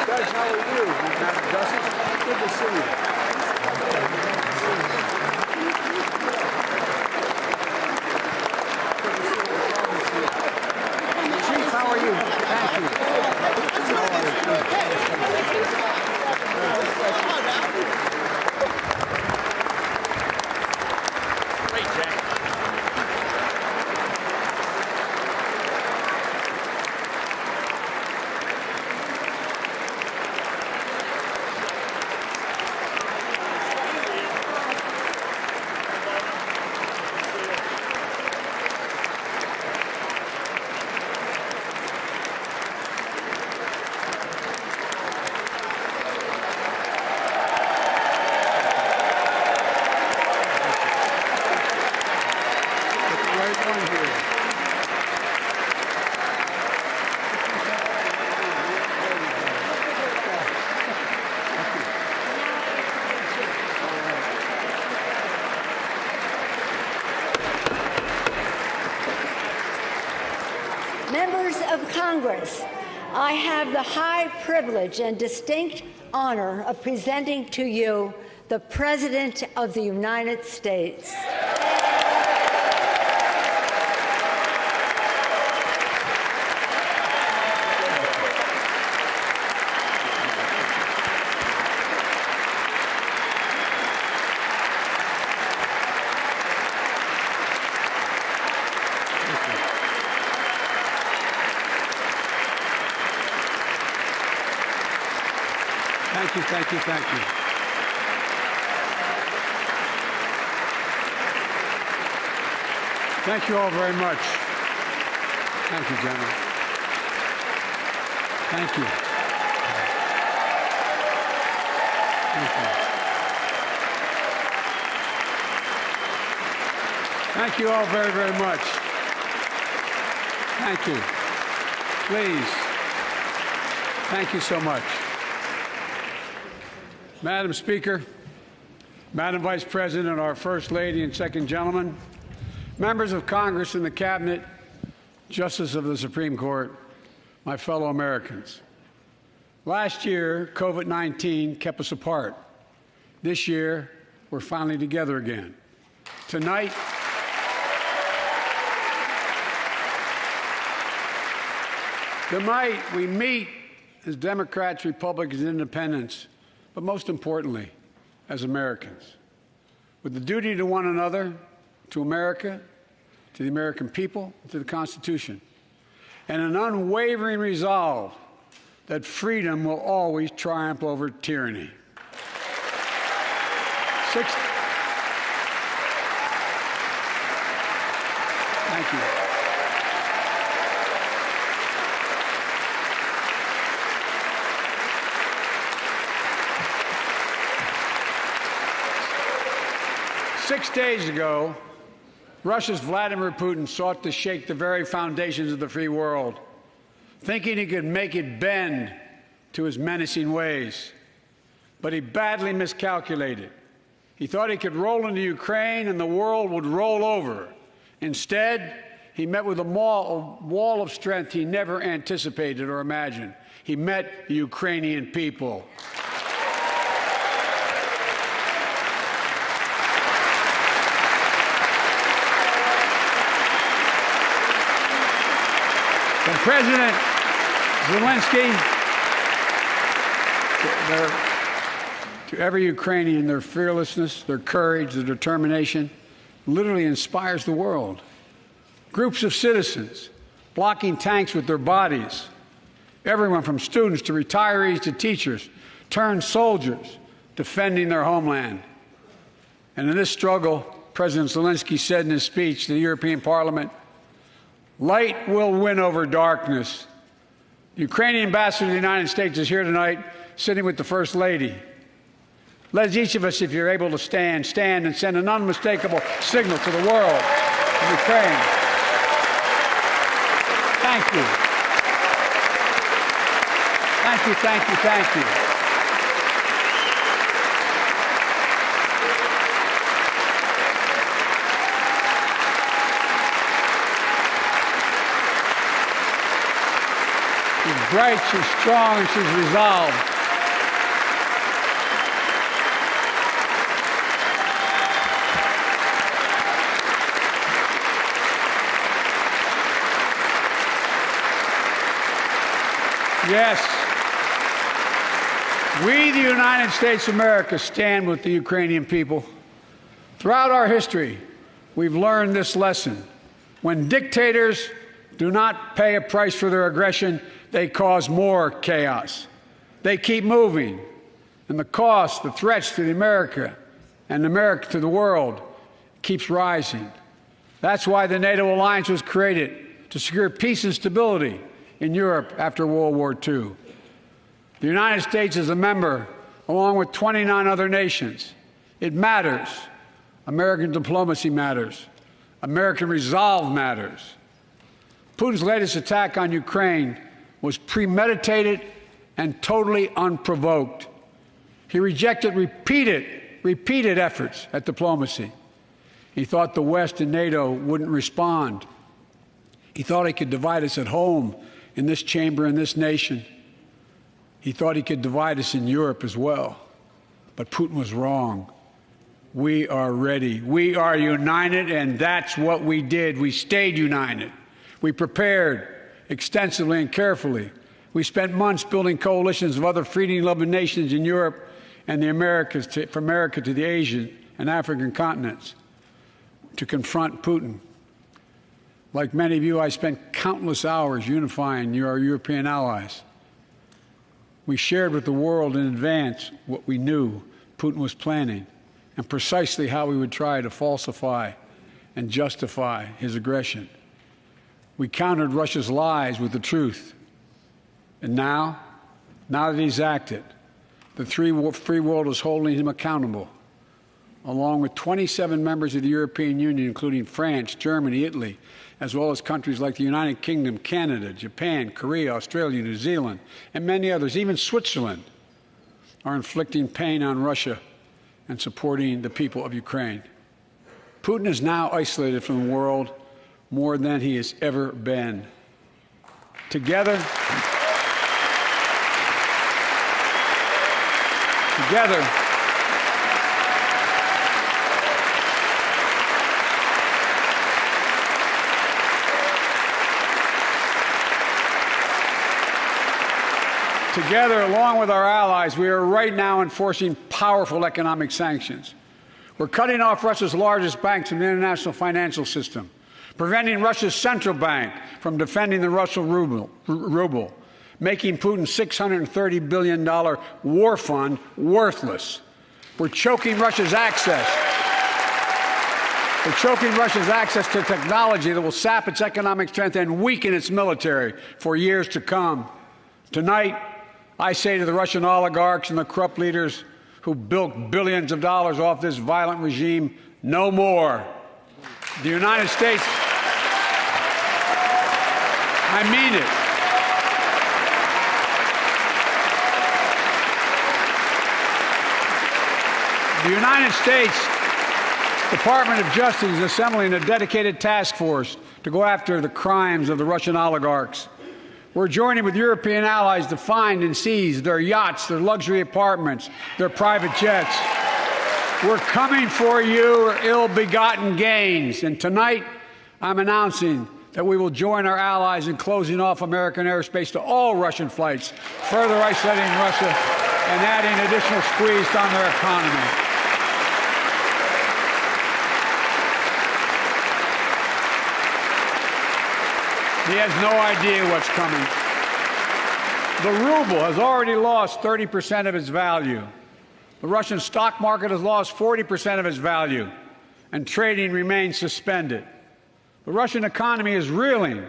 Judge, how are you? Madam Justice, good to see you. Chief, how are you? Thank you. Great, Jack. Members of Congress, I have the high privilege and distinct honor of presenting to you the President of the United States. Thank you, thank you, thank you. Thank you all very much. Thank you, General. Thank you. Thank you. Thank you all very, very much. Thank you. Please. Thank you so much. Madam Speaker, Madam Vice President, our First Lady and Second Gentleman, members of Congress and the Cabinet, Justices of the Supreme Court, my fellow Americans. Last year, COVID-19 kept us apart. This year, we're finally together again. Tonight, we meet as Democrats, Republicans, and Independents, but most importantly, as Americans, with the duty to one another, to America, to the American people, to the Constitution, and an unwavering resolve that freedom will always triumph over tyranny. Thank you. 6 days ago, Russia's Vladimir Putin sought to shake the very foundations of the free world, thinking he could make it bend to his menacing ways. But he badly miscalculated. He thought he could roll into Ukraine and the world would roll over. Instead, he met with a wall of strength he never anticipated or imagined. He met the Ukrainian people. From President Zelensky to every Ukrainian, their fearlessness, their courage, their determination literally inspires the world. Groups of citizens blocking tanks with their bodies, everyone from students to retirees to teachers, turned soldiers defending their homeland. And in this struggle, President Zelensky said in his speech to the European Parliament, "Light will win over darkness." The Ukrainian ambassador to the United States is here tonight, sitting with the First Lady. Let each of us, if you're able to stand and send an unmistakable signal to the world of Ukraine. Thank you. Thank you, thank you, thank you. bright, she's strong, and she's resolved. Yes, we, the United States of America, stand with the Ukrainian people. Throughout our history, we've learned this lesson. When dictators do not pay a price for their aggression, they cause more chaos. They keep moving, and the cost, the threats to America and America to the world keeps rising. That's why the NATO alliance was created, to secure peace and stability in Europe after World War II. The United States is a member, along with 29 other nations. It matters. American diplomacy matters. American resolve matters. Putin's latest attack on Ukraine was premeditated and totally unprovoked. He rejected repeated efforts at diplomacy. He thought the West and NATO wouldn't respond. He thought he could divide us at home, in this chamber, in this nation. He thought he could divide us in Europe as well. But Putin was wrong. We are ready. We are united, and that's what we did. We stayed united. We prepared extensively and carefully. We spent months building coalitions of other freedom-loving nations in Europe and the Americas, from America to the Asian and African continents, to confront Putin. Like many of you, I spent countless hours unifying our European allies. We shared with the world in advance what we knew Putin was planning and precisely how he would try to falsify and justify his aggression. We countered Russia's lies with the truth. And now that he's acted, the free world is holding him accountable, along with 27 members of the European Union, including France, Germany, Italy, as well as countries like the United Kingdom, Canada, Japan, Korea, Australia, New Zealand, and many others. Even Switzerland are inflicting pain on Russia and supporting the people of Ukraine. Putin is now isolated from the world more than he has ever been. Together, along with our allies, we are right now enforcing powerful economic sanctions. We're cutting off Russia's largest banks from the international financial system, preventing Russia's central bank from defending the Russian ruble, making Putin's $630 billion war fund worthless. We're choking Russia's access. To technology that will sap its economic strength and weaken its military for years to come. Tonight, I say to the Russian oligarchs and the corrupt leaders who bilked billions of dollars off this violent regime, no more. The United States, I mean it. The United States Department of Justice is assembling a dedicated task force to go after the crimes of the Russian oligarchs. We're joining with European allies to find and seize their yachts, their luxury apartments, their private jets. We're coming for your ill-begotten gains. And tonight, I'm announcing that we will join our allies in closing off American airspace to all Russian flights, further isolating Russia and adding additional squeeze on their economy. He has no idea what's coming. The ruble has already lost 30% of its value. The Russian stock market has lost 40% of its value, and trading remains suspended. The Russian economy is reeling,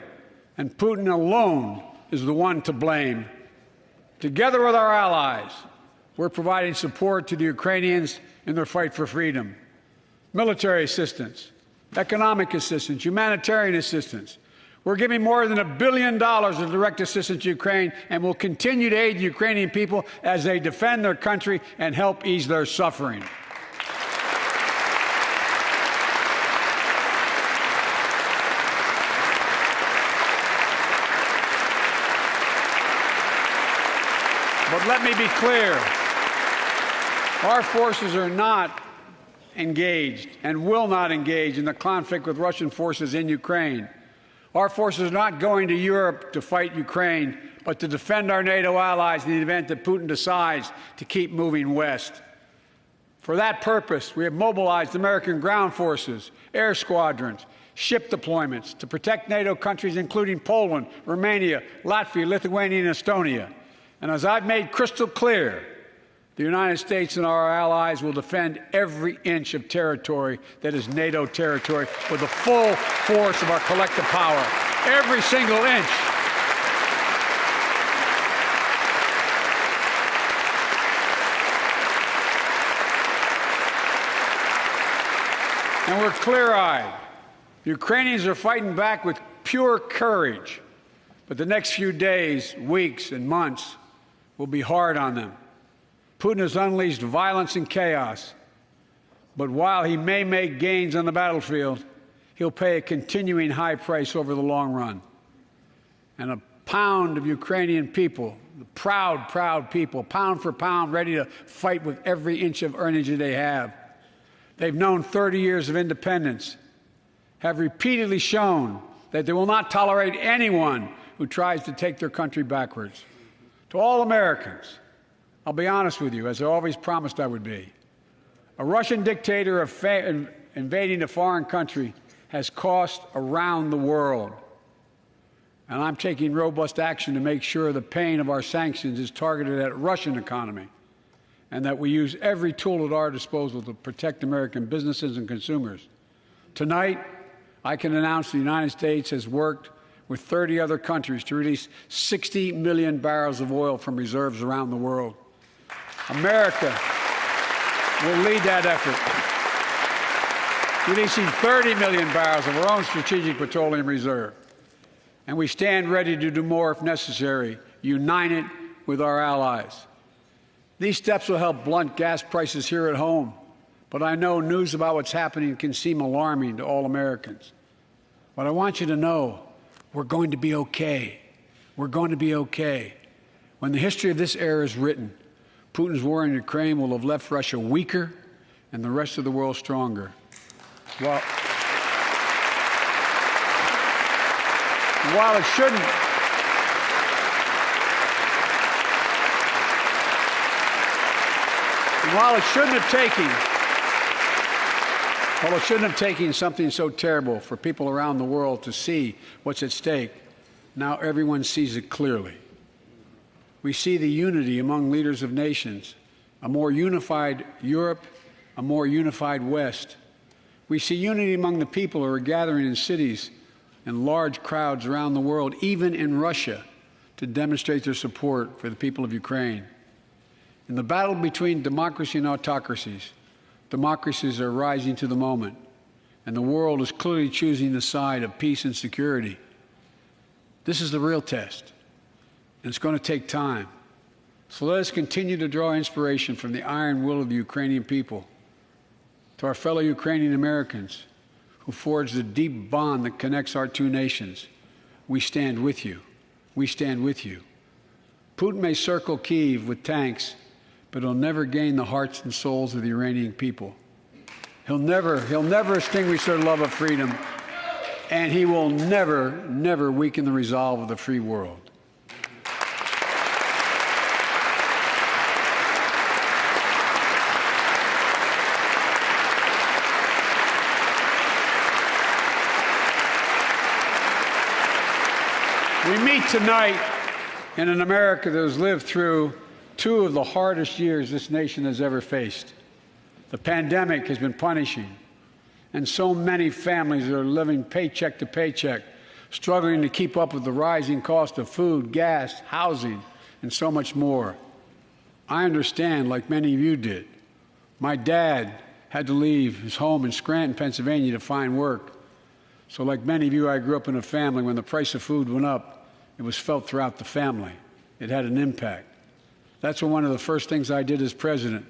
and Putin alone is the one to blame. Together with our allies, we're providing support to the Ukrainians in their fight for freedom. Military assistance, economic assistance, humanitarian assistance. We're giving more than $1 billion of direct assistance to Ukraine, and will continue to aid the Ukrainian people as they defend their country and help ease their suffering. But let me be clear. Our forces are not engaged and will not engage in the conflict with Russian forces in Ukraine. Our forces are not going to Europe to fight Ukraine, but to defend our NATO allies in the event that Putin decides to keep moving west. For that purpose, we have mobilized American ground forces, air squadrons, ship deployments to protect NATO countries including Poland, Romania, Latvia, Lithuania, and Estonia. And as I've made crystal clear, the United States and our allies will defend every inch of territory that is NATO territory with the full force of our collective power. Every single inch. And we're clear-eyed. The Ukrainians are fighting back with pure courage. But the next few days, weeks, and months will be hard on them. Putin has unleashed violence and chaos. But while he may make gains on the battlefield, he'll pay a continuing high price over the long run. And a pound of Ukrainian people, the proud, proud people, pound for pound, ready to fight with every inch of energy they have. They've known 30 years of independence, have repeatedly shown that they will not tolerate anyone who tries to take their country backwards. To all Americans, I'll be honest with you, as I always promised I would be. A Russian dictator invading a foreign country has cost around the world. And I'm taking robust action to make sure the pain of our sanctions is targeted at the Russian economy and that we use every tool at our disposal to protect American businesses and consumers. Tonight, I can announce the United States has worked with 30 other countries to release 60 million barrels of oil from reserves around the world. America will lead that effort, releasing 30 million barrels of our own strategic petroleum reserve. And we stand ready to do more if necessary, united with our allies. These steps will help blunt gas prices here at home, but I know news about what's happening can seem alarming to all Americans. But I want you to know we're going to be okay. We're going to be okay. When the history of this era is written, Putin's war in Ukraine will have left Russia weaker and the rest of the world stronger. While it shouldn't have taken something so terrible for people around the world to see what's at stake, now everyone sees it clearly. We see the unity among leaders of nations, a more unified Europe, a more unified West. We see unity among the people who are gathering in cities and large crowds around the world, even in Russia, to demonstrate their support for the people of Ukraine. In the battle between democracy and autocracies, democracies are rising to the moment, and the world is clearly choosing the side of peace and security. This is the real test, and it's going to take time. So let us continue to draw inspiration from the iron will of the Ukrainian people. To our fellow Ukrainian Americans who forged the deep bond that connects our two nations, we stand with you. We stand with you. Putin may circle Kyiv with tanks, but he'll never gain the hearts and souls of the Iranian people. He'll never extinguish their love of freedom, and he will never weaken the resolve of the free world. We meet tonight in an America that has lived through two of the hardest years this nation has ever faced. The pandemic has been punishing, and so many families are living paycheck to paycheck, struggling to keep up with the rising cost of food, gas, housing, and so much more. I understand, like many of you did. My dad had to leave his home in Scranton, Pennsylvania to find work. So like many of you, I grew up in a family when the price of food went up, it was felt throughout the family. It had an impact. That's one of the first things I did as president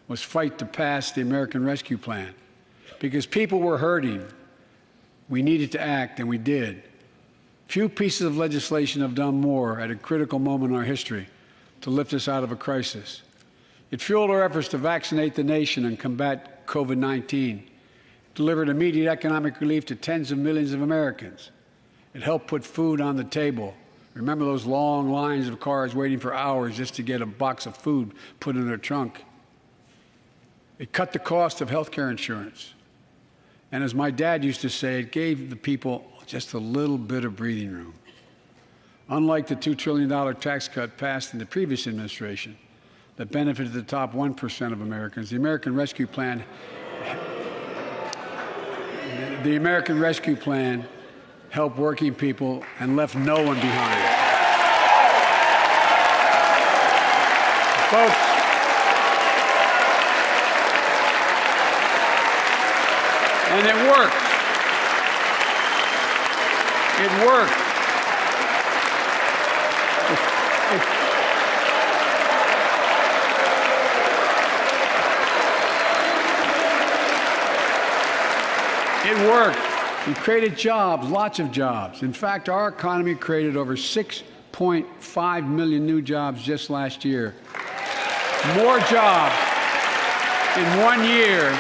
was fight to pass the American Rescue Plan. Because people were hurting. We needed to act, and we did. Few pieces of legislation have done more at a critical moment in our history to lift us out of a crisis. It fueled our efforts to vaccinate the nation and combat COVID-19, delivered immediate economic relief to tens of millions of Americans. It helped put food on the table. Remember those long lines of cars waiting for hours just to get a box of food put in their trunk? It cut the cost of health care insurance. And as my dad used to say, it gave the people just a little bit of breathing room. Unlike the $2 trillion tax cut passed in the previous administration that benefited the top 1% of Americans, the American Rescue Plan helped working people and left no one behind. Folks, and it worked. It worked. It worked. We created jobs, lots of jobs. In fact, our economy created over 6.5 million new jobs just last year. More jobs in 1 year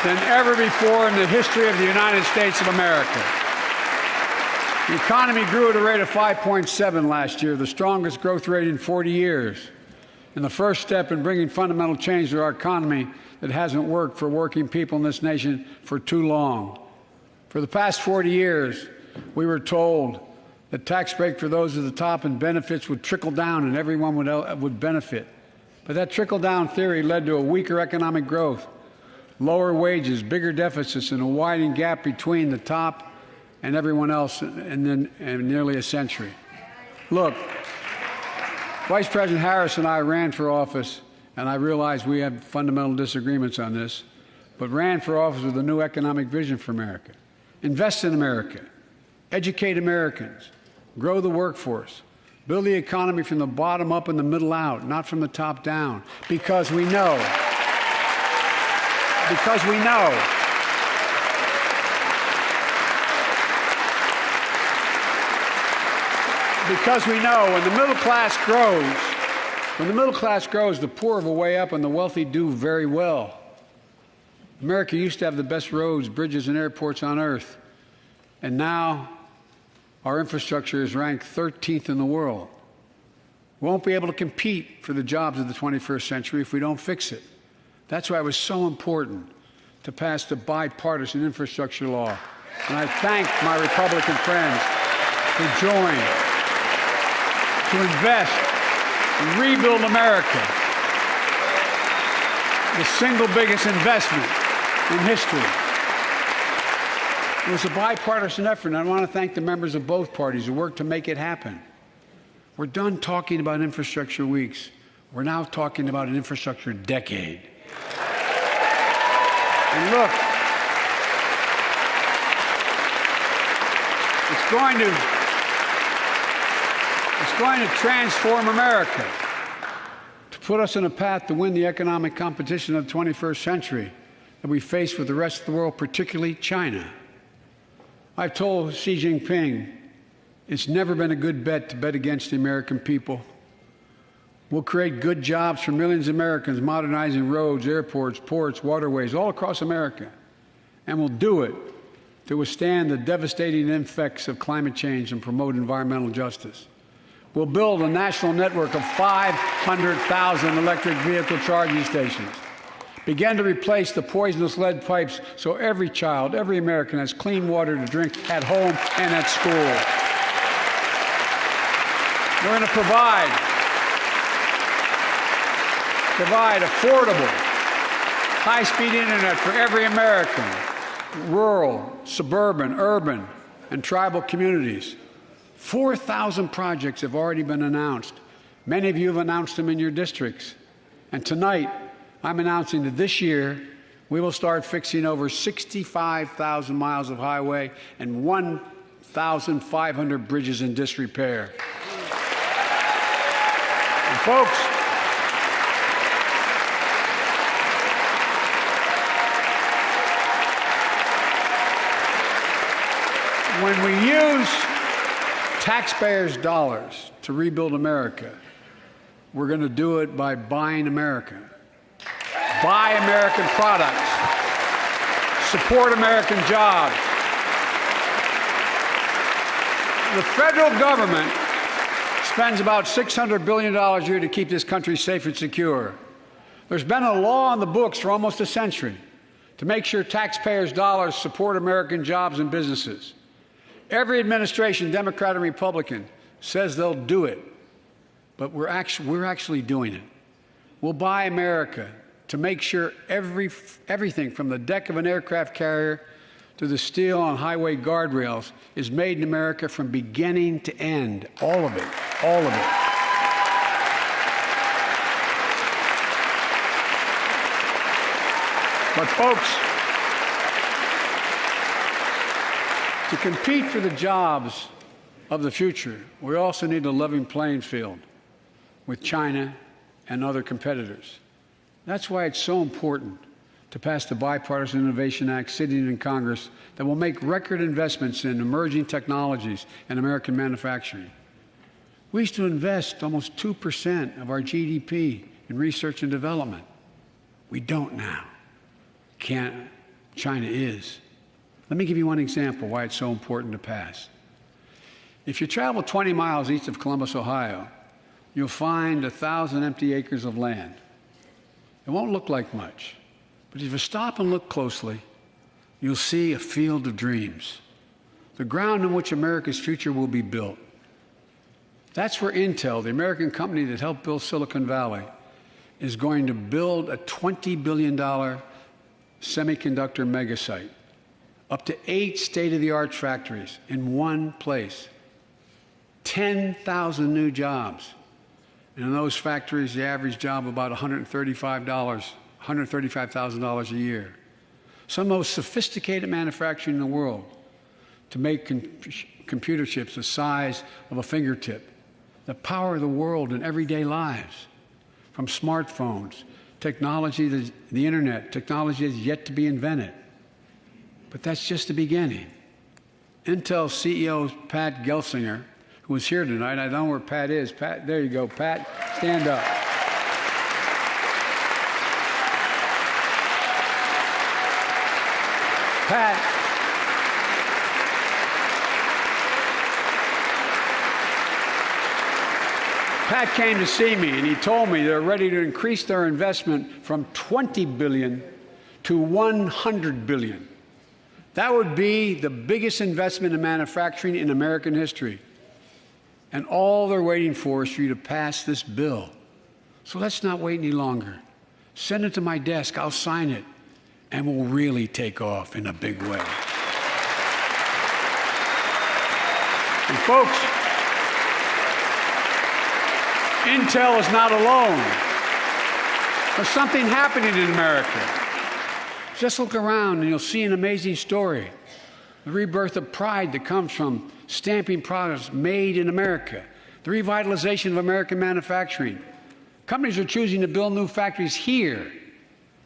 than ever before in the history of the United States of America. The economy grew at a rate of 5.7 last year, the strongest growth rate in 40 years, and the first step in bringing fundamental change to our economy that hasn't worked for working people in this nation for too long. For the past 40 years, we were told that tax break for those at the top and benefits would trickle down and everyone would benefit. But that trickle-down theory led to a weaker economic growth, lower wages, bigger deficits, and a widening gap between the top and everyone else in nearly a century. Look, Vice President Harris and I ran for office, and I realize we have fundamental disagreements on this, but ran for office with a new economic vision for America. Invest in America, educate Americans, grow the workforce, build the economy from the bottom up and the middle out, not from the top down, because we know when the middle class grows, the poor have a way up and the wealthy do very well. America used to have the best roads, bridges, and airports on earth, and now our infrastructure is ranked 13th in the world. We won't be able to compete for the jobs of the 21st century if we don't fix it. That's why it was so important to pass the bipartisan infrastructure law. And I thank my Republican friends who joined to invest and rebuild America, the single biggest investment in history. It was a bipartisan effort, and I want to thank the members of both parties who worked to make it happen. We're done talking about infrastructure weeks. We're now talking about an infrastructure decade. And look, it's going to transform America, to put us on a path to win the economic competition of the 21st century that we face with the rest of the world, particularly China. I've told Xi Jinping it's never been a good bet to bet against the American people. We'll create good jobs for millions of Americans, modernizing roads, airports, ports, waterways, all across America. And we'll do it to withstand the devastating effects of climate change and promote environmental justice. We'll build a national network of 500,000 electric vehicle charging stations. Begin to replace the poisonous lead pipes so every child, every American has clean water to drink at home and at school. We're going to provide affordable, high-speed internet for every American, rural, suburban, urban, and tribal communities. 4,000 projects have already been announced. Many of you have announced them in your districts. And tonight, I'm announcing that this year, we will start fixing over 65,000 miles of highway and 1,500 bridges in disrepair. And folks, when we use taxpayers' dollars to rebuild America, we're going to do it by buying America. Buy American products. Support American jobs. The federal government spends about $600 billion a year to keep this country safe and secure. There's been a law on the books for almost a century to make sure taxpayers' dollars support American jobs and businesses. Every administration, Democrat and Republican, says they'll do it, but we're actually doing it. We'll buy America to make sure everything from the deck of an aircraft carrier to the steel on highway guardrails is made in America from beginning to end. All of it. All of it. But folks, to compete for the jobs of the future, we also need a level playing field with China and other competitors. That's why it's so important to pass the Bipartisan Innovation Act sitting in Congress that will make record investments in emerging technologies and American manufacturing. We used to invest almost 2% of our GDP in research and development. We don't now. China is. Let me give you one example why it's so important to pass. If you travel 20 miles east of Columbus, Ohio, you'll find 1,000 empty acres of land. It won't look like much, but if you stop and look closely, you'll see a field of dreams, the ground on which America's future will be built. That's where Intel, the American company that helped build Silicon Valley, is going to build a $20 billion semiconductor megasite, up to 8 state-of-the-art factories in one place, 10,000 new jobs. And in those factories, the average job about $135,000 a year. Some of the most sophisticated manufacturing in the world to make computer chips the size of a fingertip, that power the world in everyday lives, from smartphones, technology, the internet, technology that's yet to be invented. But that's just the beginning. Intel CEO Pat Gelsinger, who was here tonight, I don't know where Pat is. Pat, there you go, Pat, stand up. Pat came to see me, and he told me they're ready to increase their investment from $20 billion to $100 billion. That would be the biggest investment in manufacturing in American history. And all they're waiting for is for you to pass this bill. So let's not wait any longer. Send it to my desk. I'll sign it. And we'll really take off in a big way. And folks, Intel is not alone. There's something happening in America. Just look around and you'll see an amazing story. The rebirth of pride that comes from stamping products made in America. The revitalization of American manufacturing. Companies are choosing to build new factories here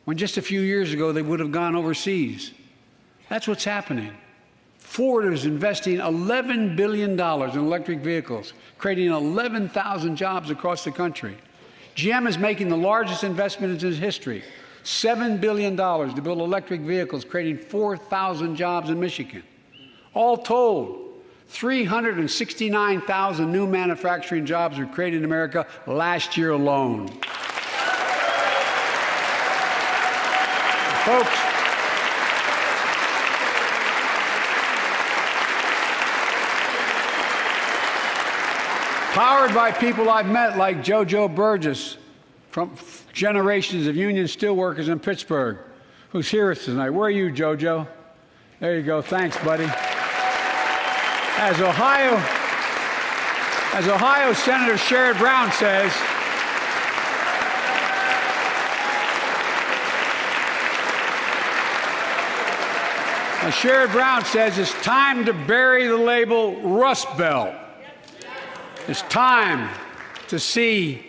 when just a few years ago they would have gone overseas. That's what's happening. Ford is investing $11 billion in electric vehicles, creating 11,000 jobs across the country. GM is making the largest investment in its history, $7 billion to build electric vehicles, creating 4,000 jobs in Michigan. All told, 369,000 new manufacturing jobs were created in America last year alone. Folks, powered by people I've met like JoJo Burgess from generations of union steelworkers in Pittsburgh, who's here with us tonight. Where are you, JoJo? There you go. Thanks, buddy. As Ohio Senator Sherrod Brown says, it's time to bury the label Rust Belt. It's time to see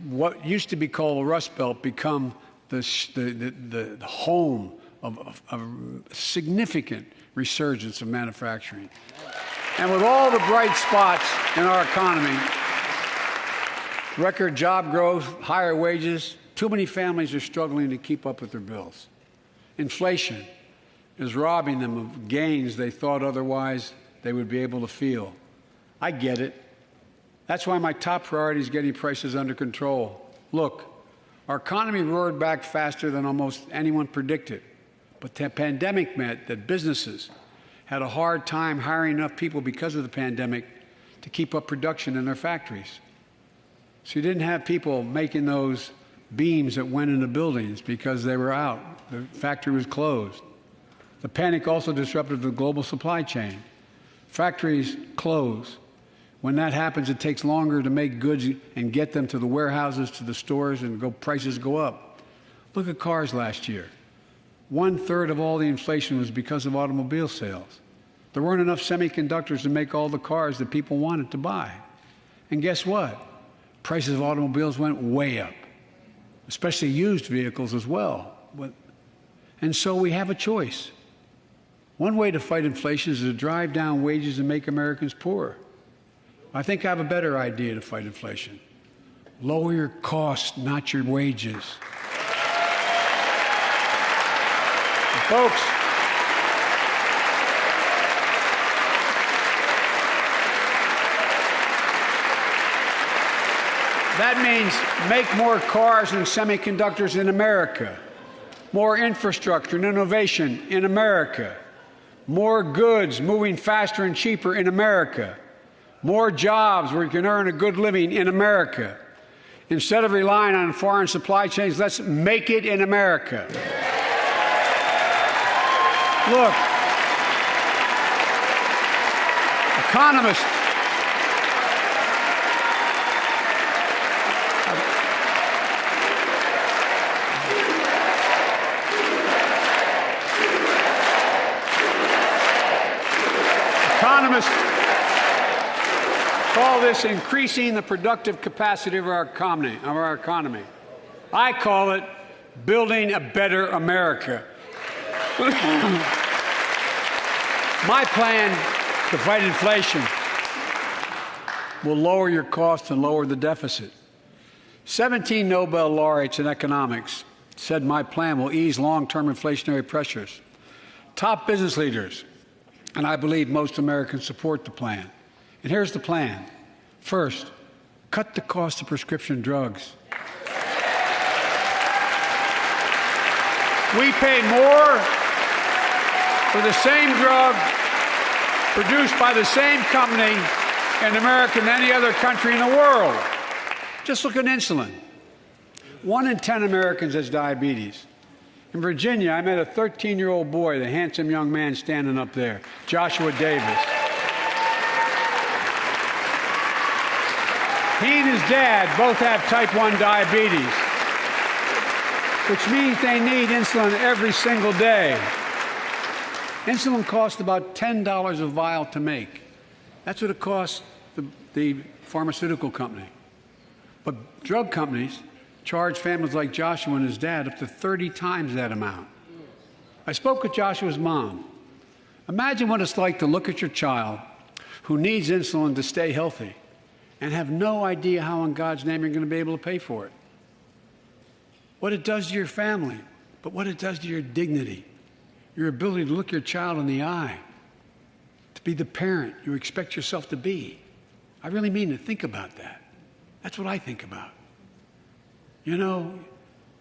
what used to be called the Rust Belt become the home of a significant resurgence of manufacturing. And with all the bright spots in our economy, Record job growth, higher wages. Too many families are struggling to keep up with their bills. Inflation is robbing them of gains they thought otherwise they would be able to feel. I get it. That's why my top priority is getting prices under control. Look, our economy roared back faster than almost anyone predicted. But the pandemic meant that businesses had a hard time hiring enough people because of the pandemic to keep up production in their factories. So you didn't have people making those beams that went into buildings because they were out. The factory was closed. The panic also disrupted the global supply chain. Factories close. When that happens, it takes longer to make goods and get them to the warehouses, to the stores, and prices go up. Look at cars last year. 1/3 of all the inflation was because of automobile sales. There weren't enough semiconductors to make all the cars that people wanted to buy. And guess what? Prices of automobiles went way up, especially used vehicles as well. And so we have a choice. One way to fight inflation is to drive down wages and make Americans poorer. I think I have a better idea to fight inflation. Lower your costs, not your wages. And folks, that means make more cars and semiconductors in America, more infrastructure and innovation in America, more goods moving faster and cheaper in America, more jobs where you can earn a good living in America. Instead of relying on foreign supply chains, let's make it in America. Look, economists call this increasing the productive capacity of our economy. I call it building a better America. My plan to fight inflation will lower your costs and lower the deficit. 17 Nobel laureates in economics said my plan will ease long-term inflationary pressures. Top business leaders, and I believe most Americans, support the plan. And here's the plan. First, cut the cost of prescription drugs. We pay more for the same drug produced by the same company in America than any other country in the world. Just look at insulin. 1 in 10 Americans has diabetes. In Virginia, I met a 13-year-old boy, the handsome young man standing up there, Joshua Davis. He and his dad both have type 1 diabetes, which means they need insulin every single day. Insulin costs about $10 a vial to make. That's what it costs the pharmaceutical company. But drug companies charge families like Joshua and his dad up to 30 times that amount. I spoke with Joshua's mom. Imagine what it's like to look at your child who needs insulin to stay healthy and have no idea how in God's name you're going to be able to pay for it. What it does to your family, but what it does to your dignity, your ability to look your child in the eye, to be the parent you expect yourself to be. I really mean to think about that. That's what I think about. You know,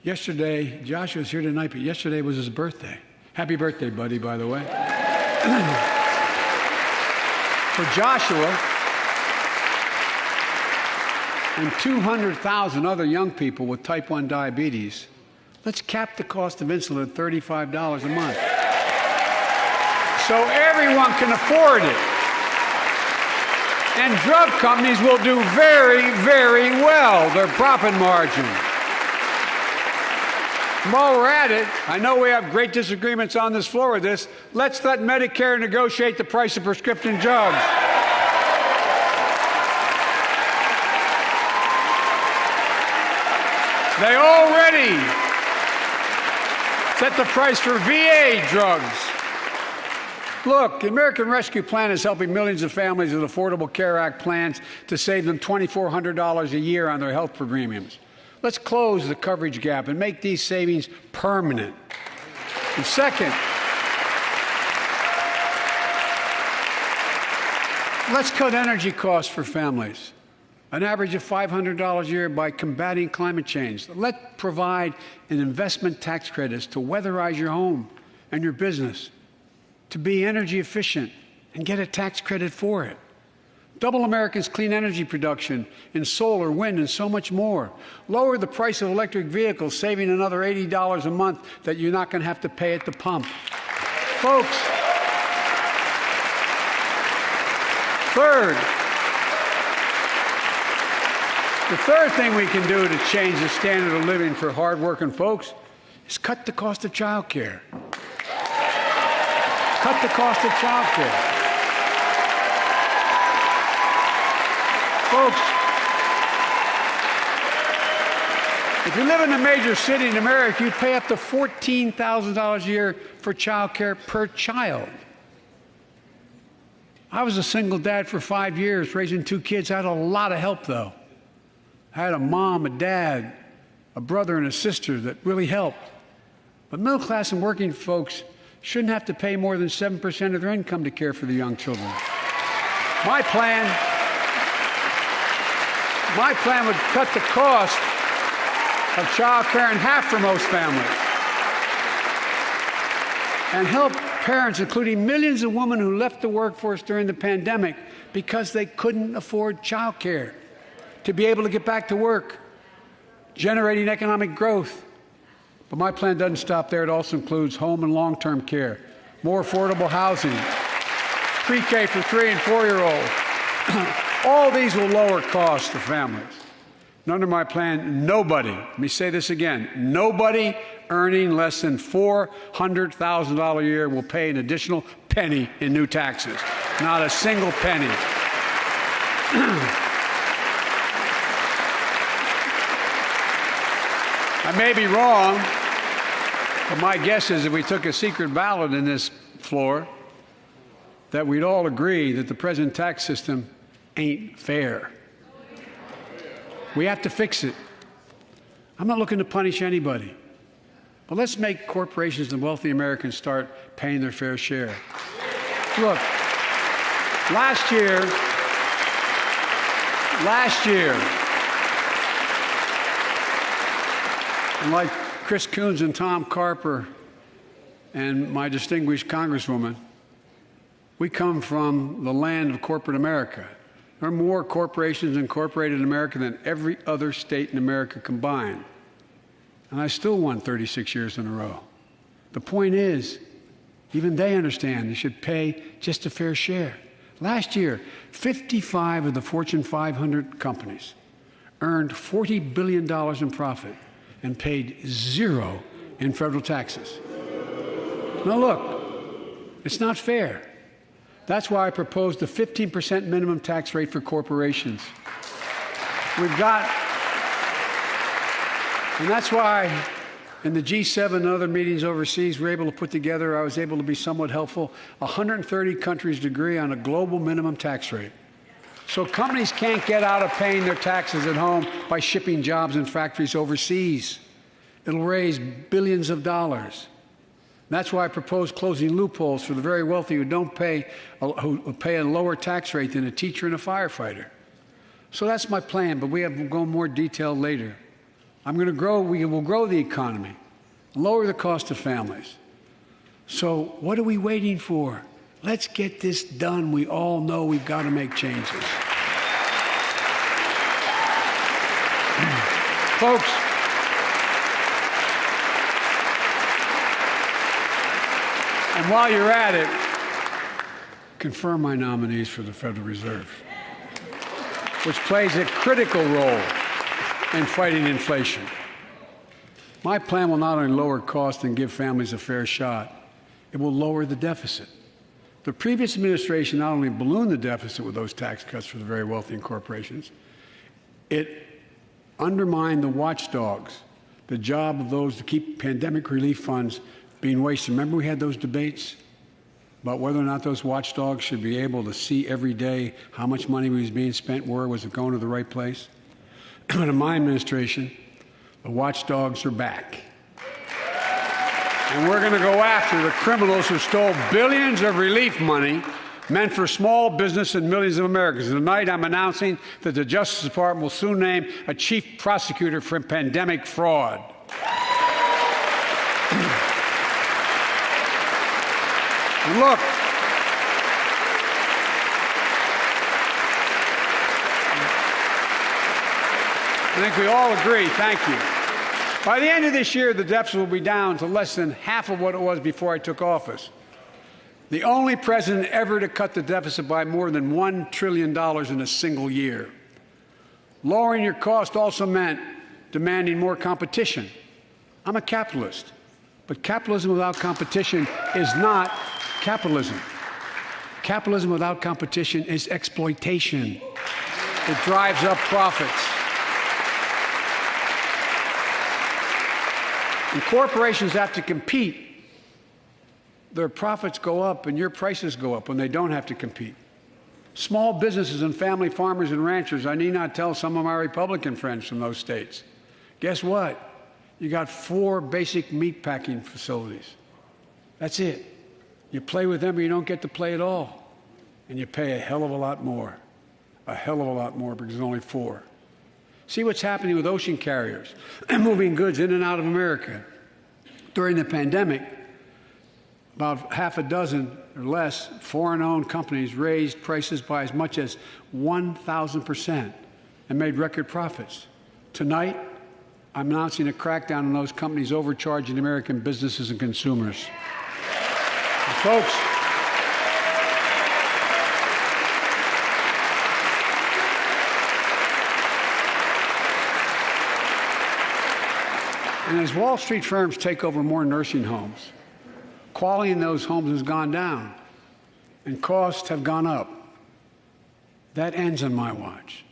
yesterday, Joshua's here tonight, but yesterday was his birthday. Happy birthday, buddy, by the way. For Joshua and 200,000 other young people with type 1 diabetes, let's cap the cost of insulin at $35 a month so everyone can afford it. And drug companies will do very, very well, their profit margin. While we're at it, I know we have great disagreements on this floor with this. Let's let Medicare negotiate the price of prescription drugs. They already set the price for VA drugs. Look, the American Rescue Plan is helping millions of families with Affordable Care Act plans to save them $2,400 a year on their health premiums. Let's close the coverage gap and make these savings permanent. And second, let's cut energy costs for families, an average of $500 a year by combating climate change. Let's provide an investment tax credits to weatherize your home and your business, to be energy efficient and get a tax credit for it. Double America's clean energy production in solar, wind, and so much more. Lower the price of electric vehicles, saving another $80 a month that you're not going to have to pay at the pump. Folks, the third thing we can do to change the standard of living for hardworking folks is cut the cost of child care. Cut the cost of child care. Folks, if you live in a major city in America, you pay up to $14,000 a year for child care per child. I was a single dad for 5 years, raising 2 kids. I had a lot of help, though. I had a mom, a dad, a brother, and a sister that really helped. But middle class and working folks shouldn't have to pay more than 7% of their income to care for the young children. My plan would cut the cost of child care in half for most families and help parents, including millions of women who left the workforce during the pandemic because they couldn't afford child care, to be able to get back to work, generating economic growth. But my plan doesn't stop there. It also includes home and long-term care, more affordable housing, pre-K for 3- and 4-year-olds. All these will lower costs to families. And under my plan, nobody, let me say this again, nobody earning less than $400,000 a year will pay an additional penny in new taxes. Not a single penny. I may be wrong, but my guess is if we took a secret ballot in this floor, that we'd all agree that the present tax system ain't fair. We have to fix it. I'm not looking to punish anybody, but let's make corporations and wealthy Americans start paying their fair share. Look, last year, and like Chris Coons and Tom Carper and my distinguished Congresswoman, we come from the land of corporate America. There are more corporations incorporated in America than every other state in America combined. And I still won 36 years in a row. The point is, even they understand they should pay just a fair share. Last year, 55 of the Fortune 500 companies earned $40 billion in profit and paid $0 in federal taxes. Now look, it's not fair. That's why I proposed the 15% minimum tax rate for corporations. And that's why in the G7 and other meetings overseas, I was able to be somewhat helpful. 130 countries agree on a global minimum tax rate. So companies can't get out of paying their taxes at home by shipping jobs and factories overseas. It'll raise billions of dollars. That's why I propose closing loopholes for the very wealthy who pay a lower tax rate than a teacher and a firefighter. So that's my plan, but we'll go in more detail later. We will grow the economy, lower the cost of families. So what are we waiting for? Let's get this done. We all know we've got to make changes. Folks, and while you're at it, confirm my nominees for the Federal Reserve, which plays a critical role in fighting inflation. My plan will not only lower costs and give families a fair shot, it will lower the deficit. The previous administration not only ballooned the deficit with those tax cuts for the very wealthy and corporations, it undermined the watchdogs, the job of those to keep pandemic relief funds being wasted. Remember we had those debates? about whether or not those watchdogs should be able to see every day how much money was being spent, where was it going to the right place. But in my administration, the watchdogs are back. And we're going to go after the criminals who stole billions of relief money meant for small business and millions of Americans. And tonight, I'm announcing that the Justice Department will soon name a chief prosecutor for pandemic fraud. Look, I think we all agree, thank you. By the end of this year, the deficit will be down to less than half of what it was before I took office. The only president ever to cut the deficit by more than $1 trillion in a single year. Lowering your cost also meant demanding more competition. I'm a capitalist, but capitalism without competition is not capitalism. Capitalism without competition is exploitation. It drives up profits. When corporations have to compete, their profits go up and your prices go up when they don't have to compete. Small businesses and family farmers and ranchers, I need not tell some of my Republican friends from those states. Guess what? You got 4 basic meat packing facilities. That's it. You play with them or you don't get to play at all. And you pay a hell of a lot more. A hell of a lot more because there's only 4. See what's happening with ocean carriers moving goods in and out of America. During the pandemic, about half a dozen or less foreign-owned companies raised prices by as much as 1,000% and made record profits. Tonight, I'm announcing a crackdown on those companies overcharging American businesses and consumers. And folks, and as Wall Street firms take over more nursing homes, quality in those homes has gone down and costs have gone up. That ends on my watch.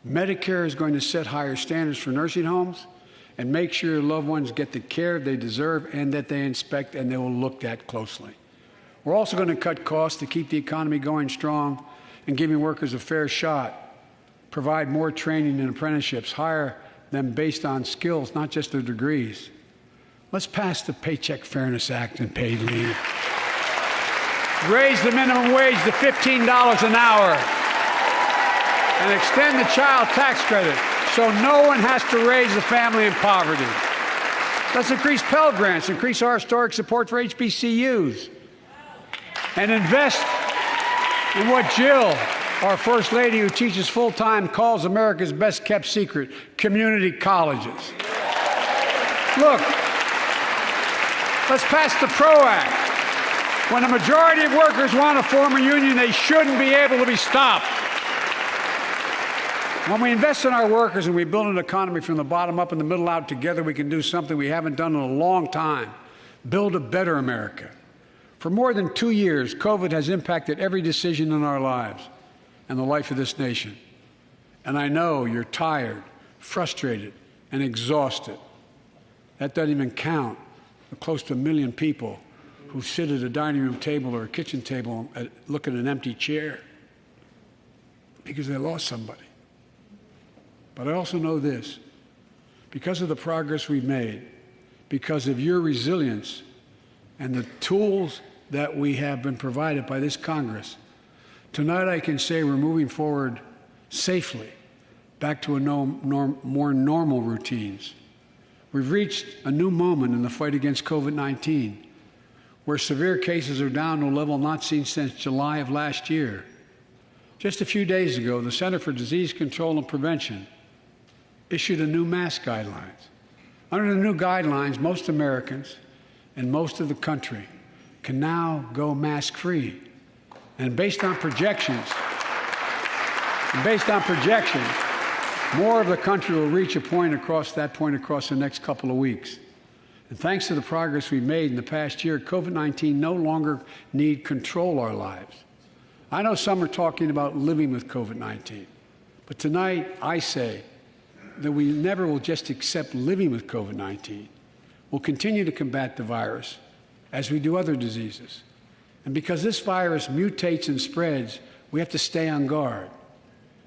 Medicare is going to set higher standards for nursing homes and make sure your loved ones get the care they deserve and that they inspect and they will look at closely. We're also going to cut costs to keep the economy going strong and giving workers a fair shot, provide more training and apprenticeships, hire them based on skills, not just their degrees. Let's pass the Paycheck Fairness Act and paid leave. Raise the minimum wage to $15 an hour and extend the child tax credit so no one has to raise a family in poverty. Let's increase Pell Grants, increase our historic support for HBCUs, and invest in what Jill, our First Lady who teaches full-time, calls America's best-kept secret, community colleges. Look, let's pass the PRO Act. When a majority of workers want to form a union, they shouldn't be able to be stopped. When we invest in our workers and we build an economy from the bottom up and the middle out together, we can do something we haven't done in a long time, build a better America. For more than 2 years, COVID has impacted every decision in our lives and the life of this nation. And I know you're tired, frustrated, and exhausted. That doesn't even count the close to 1 million people who sit at a dining room table or a kitchen table and look at an empty chair because they lost somebody. But I also know this, because of the progress we've made, because of your resilience and the tools that we have been provided by this Congress, tonight I can say we're moving forward safely back to more normal routines. We've reached a new moment in the fight against COVID-19, where severe cases are down to a level not seen since July of last year. Just a few days ago, the Center for Disease Control and Prevention issued a new mask guidelines. Under the new guidelines, most Americans and most of the country can now go mask-free. And based on projections, more of the country will reach a point across the next couple of weeks. And thanks to the progress we've made in the past year, COVID-19 no longer need control our lives. I know some are talking about living with COVID-19, but tonight I say that we never will just accept living with COVID-19. We'll continue to combat the virus as we do other diseases. And because this virus mutates and spreads, we have to stay on guard.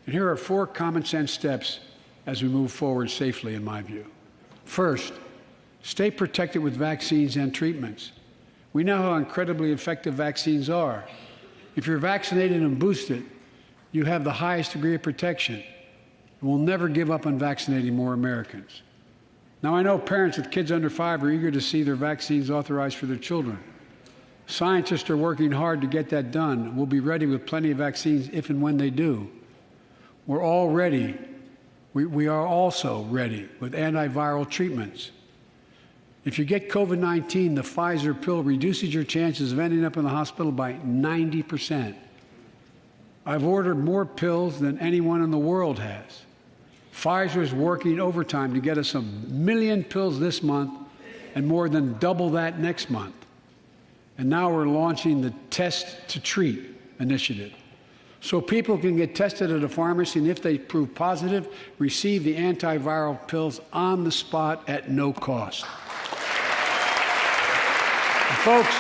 And here are 4 common sense steps as we move forward safely, in my view. First, stay protected with vaccines and treatments. We know how incredibly effective vaccines are. If you're vaccinated and boosted, you have the highest degree of protection. And we'll never give up on vaccinating more Americans. Now, I know parents with kids under 5 are eager to see their vaccines authorized for their children. Scientists are working hard to get that done. We'll be ready with plenty of vaccines if and when they do. We're all ready. We are also ready with antiviral treatments. If you get COVID-19, the Pfizer pill reduces your chances of ending up in the hospital by 90%. I've ordered more pills than anyone in the world has. Pfizer is working overtime to get us 1 million pills this month and more than double that next month. And now we're launching the Test to Treat initiative. So people can get tested at a pharmacy, and if they prove positive, receive the antiviral pills on the spot at no cost. And folks,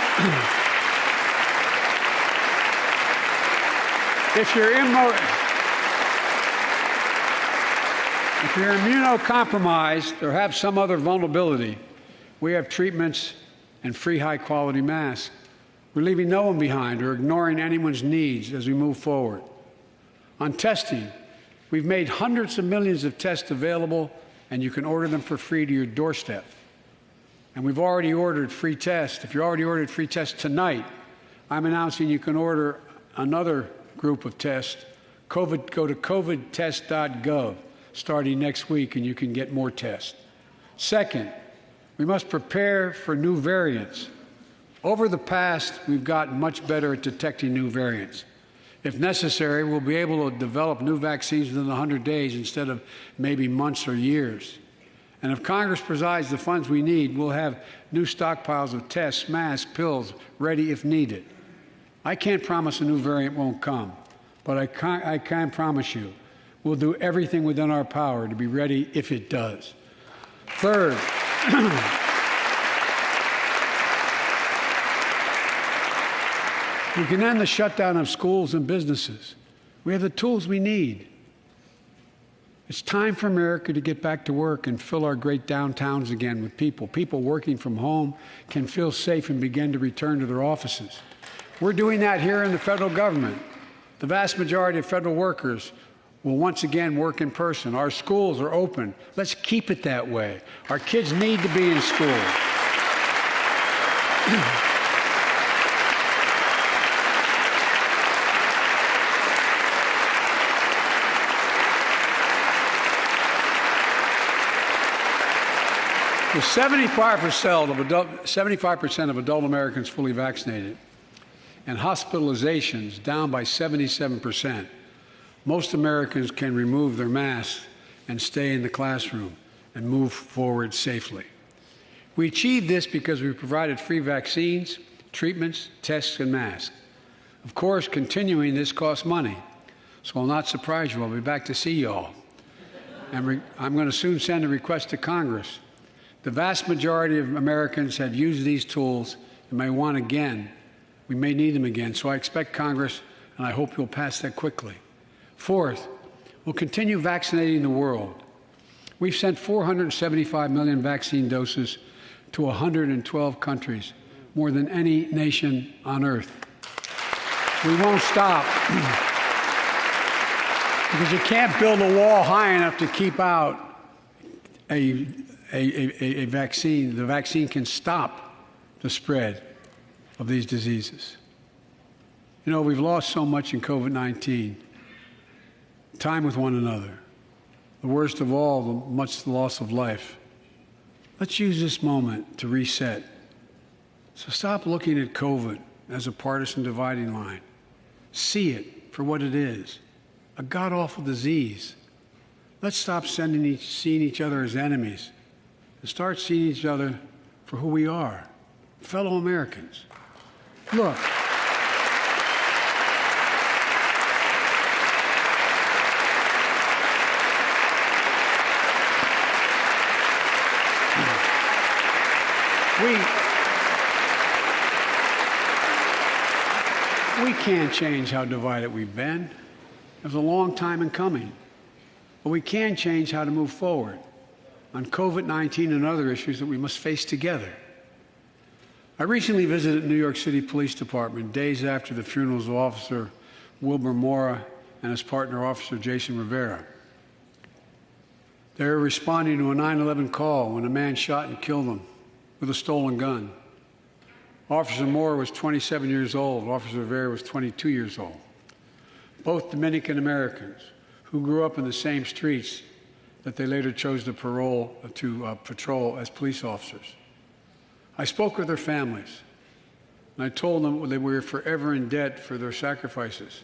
if you're immunocompromised or have some other vulnerability, we have treatments and free high-quality masks. We're leaving no one behind or ignoring anyone's needs as we move forward. On testing, we've made hundreds of millions of tests available, and you can order them for free to your doorstep. And we've already ordered free tests. If you already ordered free tests tonight, I'm announcing you can order another group of tests. Go to covidtest.gov starting next week, and you can get more tests. Second, we must prepare for new variants. Over the past, we've gotten much better at detecting new variants. If necessary, we'll be able to develop new vaccines within 100 days instead of maybe months or years. And if Congress provides the funds we need, we'll have new stockpiles of tests, masks, pills ready if needed. I can't promise a new variant won't come, but I can promise you we'll do everything within our power to be ready if it does. Third, we can end the shutdown of schools and businesses. We have the tools we need. It's time for America to get back to work and fill our great downtowns again with people. People working from home can feel safe and begin to return to their offices. We're doing that here in the federal government. The vast majority of federal workers will once again work in person. Our schools are open. Let's keep it that way. Our kids need to be in school. With 75% of adult Americans fully vaccinated and hospitalizations down by 77%, most Americans can remove their masks and stay in the classroom and move forward safely. We achieved this because we provided free vaccines, treatments, tests, and masks. Of course, continuing this costs money, so I'll not surprise you. I'll be back to see you all. And I'm going to soon send a request to Congress. The vast majority of Americans have used these tools and may want again. We may need them again, so I expect Congress, and I hope you'll pass that quickly. Fourth, we'll continue vaccinating the world. We've sent 475 million vaccine doses to 112 countries, more than any nation on earth. We won't stop because you can't build a wall high enough to keep out a vaccine. The vaccine can stop the spread of these diseases. You know, we've lost so much in COVID-19. Time with one another. The worst of all, the loss of life. Let's use this moment to reset. So stop looking at COVID as a partisan dividing line. See it for what it is, a god-awful disease. Let's stop seeing each other as enemies and start seeing each other for who we are, fellow Americans. Look, We can't change how divided we've been. It was a long time in coming. But we can change how to move forward on COVID-19 and other issues that we must face together. I recently visited New York City Police Department days after the funerals of Officer Wilbur Mora and his partner, Officer Jason Rivera. They were responding to a 9/11 call when a man shot and killed them with a stolen gun. Officer Moore was 27 years old. Officer Rivera was 22 years old. Both Dominican Americans who grew up in the same streets that they later chose to patrol as police officers. I spoke with their families, and I told them that we were forever in debt for their sacrifices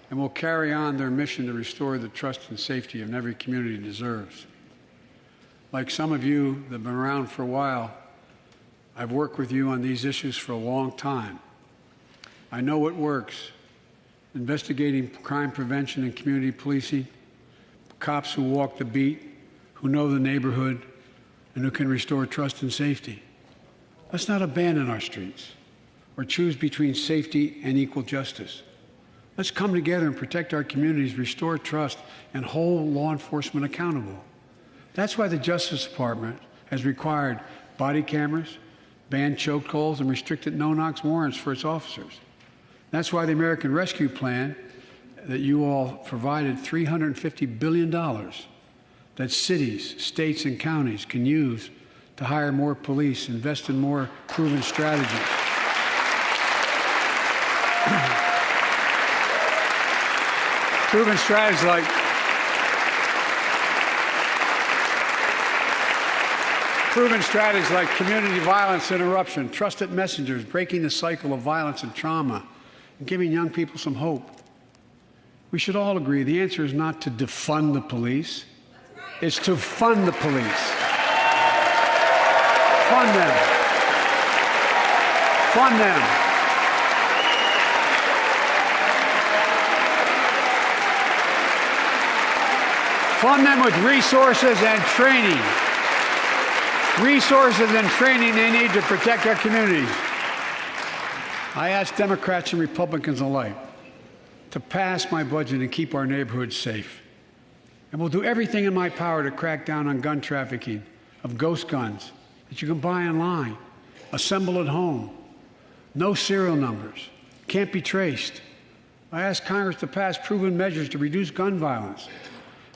and will carry on their mission to restore the trust and safety of every community deserves. Like some of you that have been around for a while, I've worked with you on these issues for a long time. I know what works: investigating crime prevention and community policing, cops who walk the beat, who know the neighborhood, and who can restore trust and safety. Let's not abandon our streets or choose between safety and equal justice. Let's come together and protect our communities, restore trust, and hold law enforcement accountable. That's why the Justice Department has required body cameras, banned chokeholds, and restricted no-knock warrants for its officers. That's why the American Rescue Plan that you all provided $350 billion that cities, states, and counties can use to hire more police, invest in more proven strategies. Proven strategies like community violence interruption, trusted messengers, breaking the cycle of violence and trauma, and giving young people some hope. We should all agree the answer is not to defund the police. It's to fund the police. Fund them. Fund them. Fund them with resources and training. Resources and training they need to protect our communities. I ask Democrats and Republicans alike to pass my budget and keep our neighborhoods safe. And we'll do everything in my power to crack down on gun trafficking of ghost guns that you can buy online, assemble at home, no serial numbers, can't be traced. I ask Congress to pass proven measures to reduce gun violence.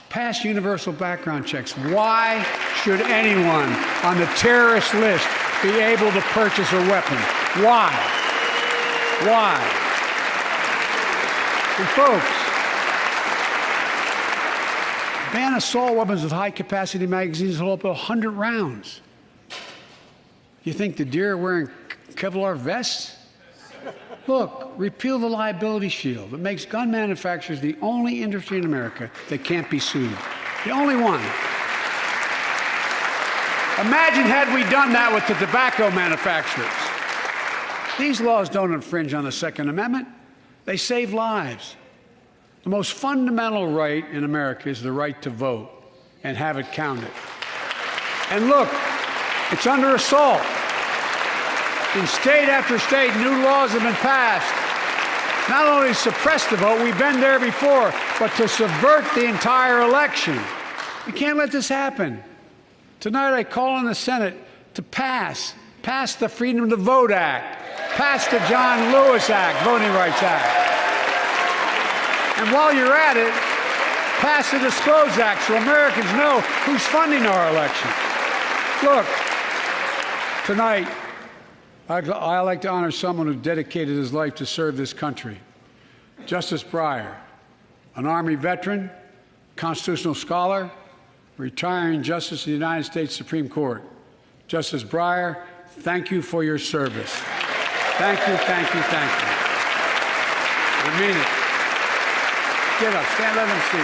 Pass universal background checks. Why should anyone on the terrorist list be able to purchase a weapon? Why? Why? And folks, ban assault weapons with high-capacity magazines that hold up to 100 rounds. You think the deer are wearing Kevlar vests? Look, repeal the liability shield that makes gun manufacturers the only industry in America that can't be sued. The only one. Imagine had we done that with the tobacco manufacturers. These laws don't infringe on the Second Amendment. They save lives. The most fundamental right in America is the right to vote and have it counted. And look, it's under assault. In state after state, new laws have been passed. Not only to suppress the vote, we've been there before, but to subvert the entire election. We can't let this happen. Tonight I call on the Senate to pass the Freedom to Vote Act, pass the John Lewis Act, Voting Rights Act. And while you're at it, pass the Disclose Act so Americans know who's funding our election. Look, tonight, I'd like to honor someone who dedicated his life to serve this country. Justice Breyer, an Army veteran, constitutional scholar, retiring Justice of the United States Supreme Court. Justice Breyer, thank you for your service. Thank you, thank you, thank you. I mean it. Get up, stand, let them see you.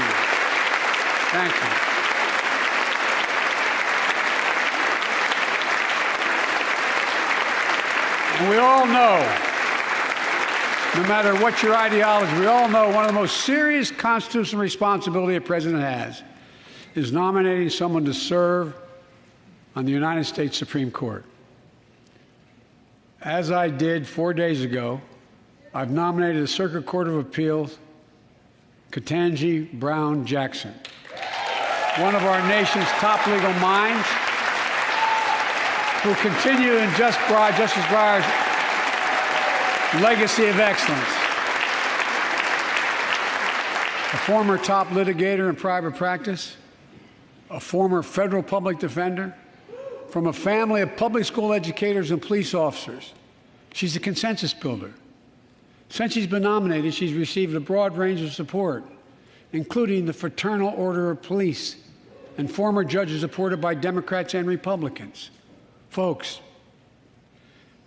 Thank you. And we all know, no matter what your ideology, we all know one of the most serious constitutional responsibility a president has is nominating someone to serve on the United States Supreme Court. As I did 4 days ago, I've nominated the Circuit Court of Appeals Ketanji Brown Jackson, one of our nation's top legal minds, who continue in Justice Breyer's legacy of excellence. A former top litigator in private practice, a former federal public defender, from a family of public school educators and police officers. She's a consensus builder. Since she's been nominated, she's received a broad range of support, including the Fraternal Order of Police and former judges supported by Democrats and Republicans. Folks,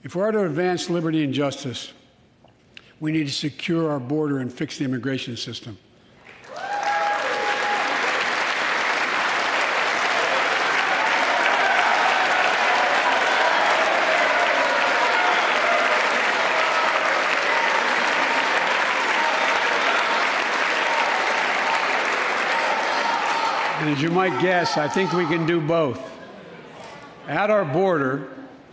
if we are to advance liberty and justice, we need to secure our border and fix the immigration system. And as you might guess, I think we can do both. At our border,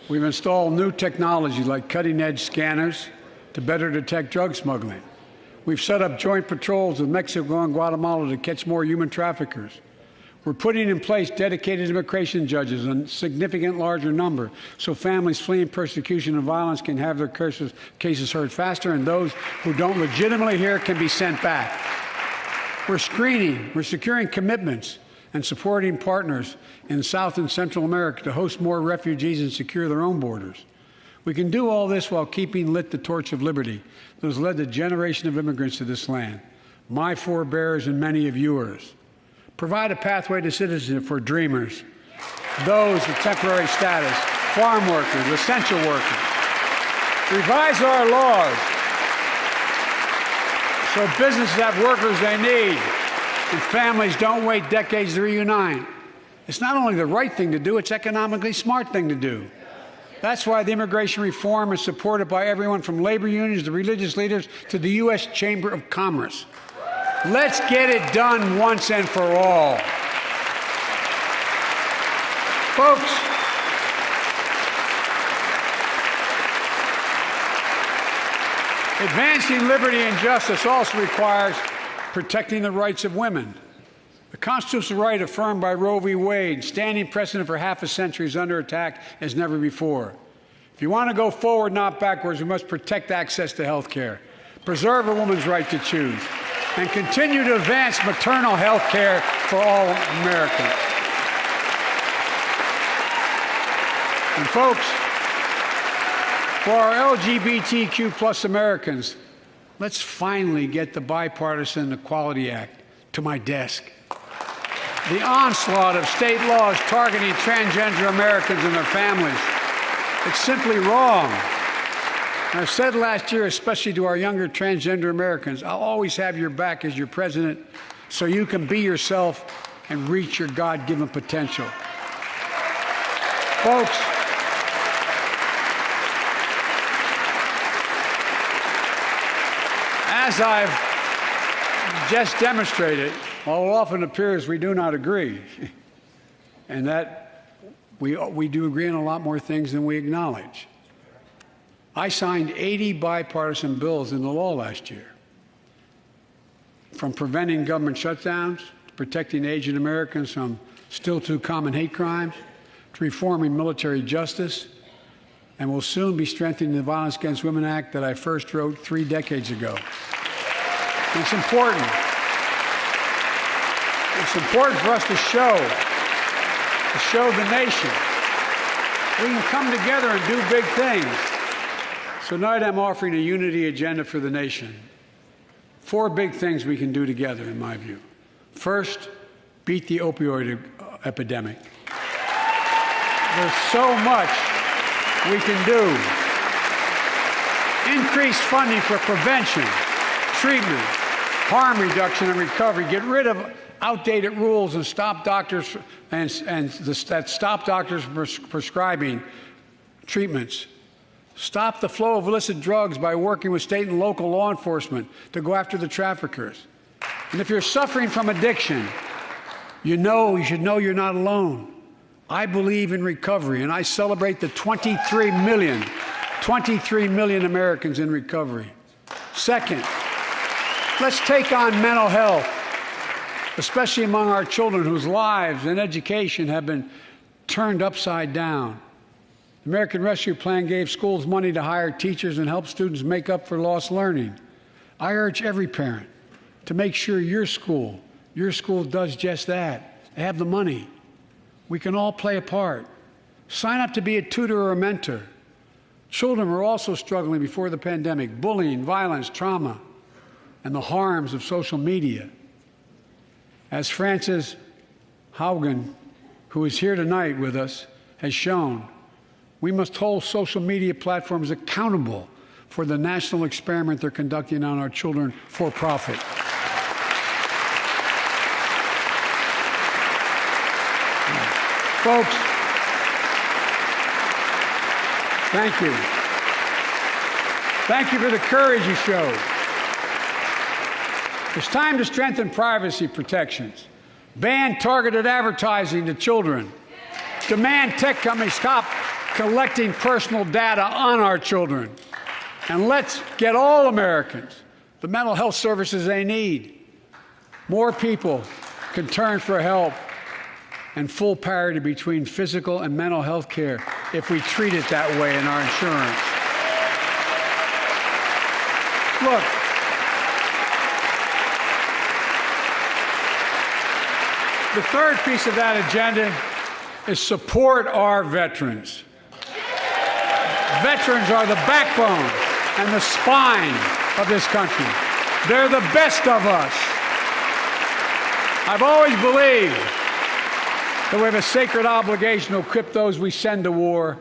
we've installed new technology like cutting-edge scanners to better detect drug smuggling. We've set up joint patrols with Mexico and Guatemala to catch more human traffickers. We're putting in place dedicated immigration judges, a significant larger number, so families fleeing persecution and violence can have their cases heard faster, and those who don't legitimately hear can be sent back. We're screening, we're securing commitments and supporting partners in South and Central America to host more refugees and secure their own borders. We can do all this while keeping lit the torch of liberty that has led a generation of immigrants to this land, my forebears and many of yours. Provide a pathway to citizenship for dreamers, those with temporary status, farm workers, essential workers. Revise our laws so businesses have workers they need and families don't wait decades to reunite. It's not only the right thing to do, it's economically smart thing to do. That's why the immigration reform is supported by everyone from labor unions to religious leaders to the U.S. Chamber of Commerce. Let's get it done once and for all. Folks, advancing liberty and justice also requires protecting the rights of women. The constitutional right affirmed by Roe v. Wade, standing precedent for half a century, is under attack as never before. If you want to go forward, not backwards, we must protect access to health care, preserve a woman's right to choose, and continue to advance maternal health care for all Americans. And folks, for our LGBTQ plus Americans, let's finally get the Bipartisan Equality Act to my desk. The onslaught of state laws targeting transgender Americans and their families, it's simply wrong. And I said last year, especially to our younger transgender Americans, I'll always have your back as your president so you can be yourself and reach your God-given potential. Folks, as I've just demonstrated, while it often appears we do not agree, and that we do agree on a lot more things than we acknowledge. I signed 80 bipartisan bills into law last year, from preventing government shutdowns, to protecting Asian Americans from still too common hate crimes, to reforming military justice, and will soon be strengthening the Violence Against Women Act that I first wrote 3 decades ago. And it's important. It's important for us to show the nation we can come together and do big things. So tonight I'm offering a unity agenda for the nation. 4 big things we can do together, in my view. First, beat the opioid epidemic. There's so much we can do. Increase funding for prevention, treatment, harm reduction, and recovery. Get rid of outdated rules and stop doctors stop doctors from prescribing treatments. Stop the flow of illicit drugs by working with state and local law enforcement to go after the traffickers. And if you're suffering from addiction, you should know you're not alone. I believe in recovery, and I celebrate the 23 million Americans in recovery. Second, let's take on mental health, especially among our children whose lives and education have been turned upside down. The American Rescue Plan gave schools money to hire teachers and help students make up for lost learning. I urge every parent to make sure your school does just that. They have the money. We can all play a part. Sign up to be a tutor or a mentor. Children were also struggling before the pandemic: bullying, violence, trauma, and the harms of social media. As Frances Haugen, who is here tonight with us, has shown, we must hold social media platforms accountable for the national experiment they're conducting on our children for profit. Folks, thank you. Thank you for the courage you showed. It's time to strengthen privacy protections, ban targeted advertising to children, demand tech companies stop collecting personal data on our children, and let's get all Americans the mental health services they need. More people can turn for help and full parity between physical and mental health care if we treat it that way in our insurance. Look, the third piece of that agenda is support our veterans. Veterans are the backbone and the spine of this country. They're the best of us. I've always believed that we have a sacred obligation to equip those we send to war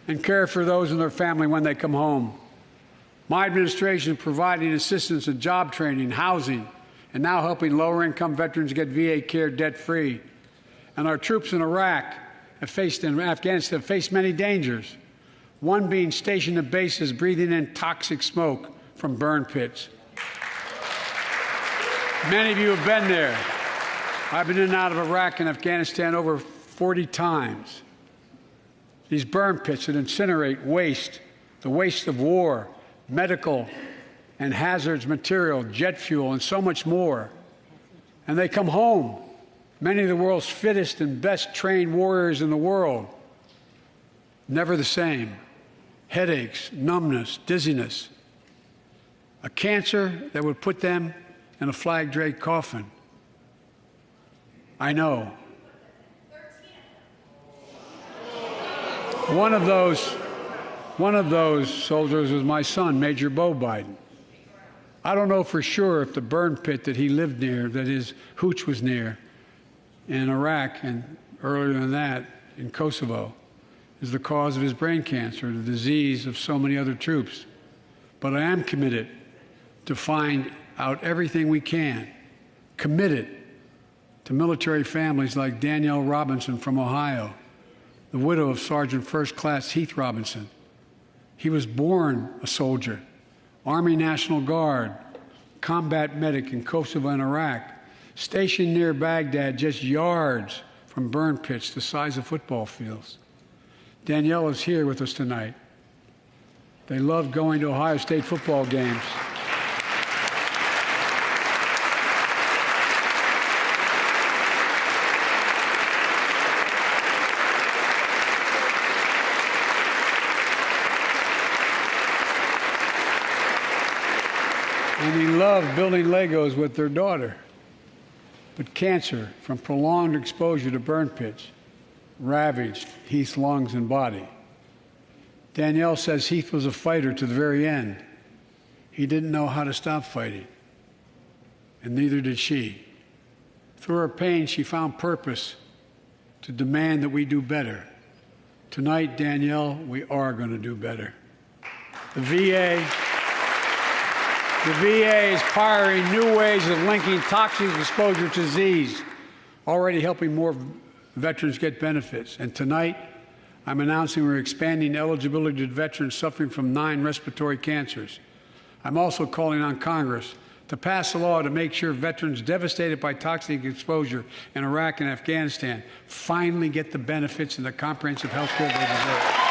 and care for those and their family when they come home. My administration is providing assistance in job training, housing, and now helping lower-income veterans get VA care debt-free. And our troops in Iraq and Afghanistan have faced many dangers, one being stationed at bases breathing in toxic smoke from burn pits. Many of you have been there. I've been in and out of Iraq and Afghanistan over 40 times. These burn pits that incinerate waste, the waste of war, medical and hazardous material, jet fuel, and so much more. And they come home, many of the world's fittest and best trained warriors in the world. Never the same. Headaches, numbness, dizziness. A cancer that would put them in a flag-draped coffin. I know. One of those soldiers was my son, Major Bo Biden. I don't know for sure if the burn pit that he lived near, that his hooch was near, in Iraq and earlier than that in Kosovo, is the cause of his brain cancer, the disease of so many other troops. But I am committed to find out everything we can, committed to military families like Danielle Robinson from Ohio, the widow of Sergeant First Class Heath Robinson. He was born a soldier, Army National Guard, combat medic in Kosovo and Iraq, stationed near Baghdad, just yards from burn pits the size of football fields. Danielle is here with us tonight. They loved going to Ohio State football games. And he loved building Legos with their daughter. But cancer from prolonged exposure to burn pits ravaged Heath's lungs and body. Danielle says Heath was a fighter to the very end. He didn't know how to stop fighting, and neither did she. Through her pain, she found purpose to demand that we do better. Tonight, Danielle, we are going to do better. The VA is pioneering new ways of linking toxic exposure to disease, already helping more veterans get benefits. And tonight, I'm announcing we're expanding eligibility to veterans suffering from 9 respiratory cancers. I'm also calling on Congress to pass a law to make sure veterans devastated by toxic exposure in Iraq and Afghanistan finally get the benefits and the comprehensive health care they deserve.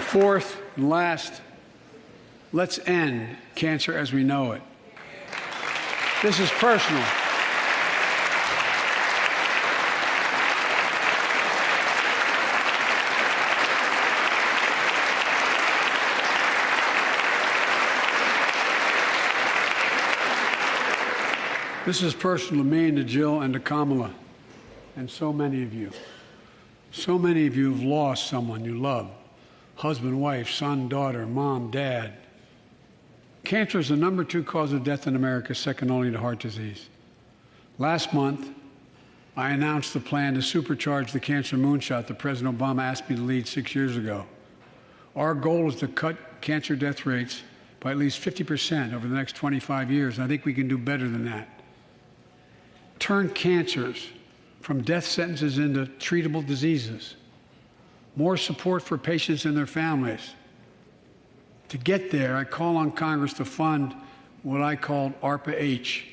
fourth and last, let's end cancer as we know it. This is personal. This is personal to me and to Jill and to Kamala and so many of you. So many of you have lost someone you love. Husband, wife, son, daughter, mom, dad. Cancer is the #2 cause of death in America, second only to heart disease. Last month, I announced the plan to supercharge the cancer moonshot that President Obama asked me to lead 6 years ago. Our goal is to cut cancer death rates by at least 50% over the next 25 years. I think we can do better than that. Turn cancers from death sentences into treatable diseases. More support for patients and their families. To get there, I call on Congress to fund what I call ARPA-H,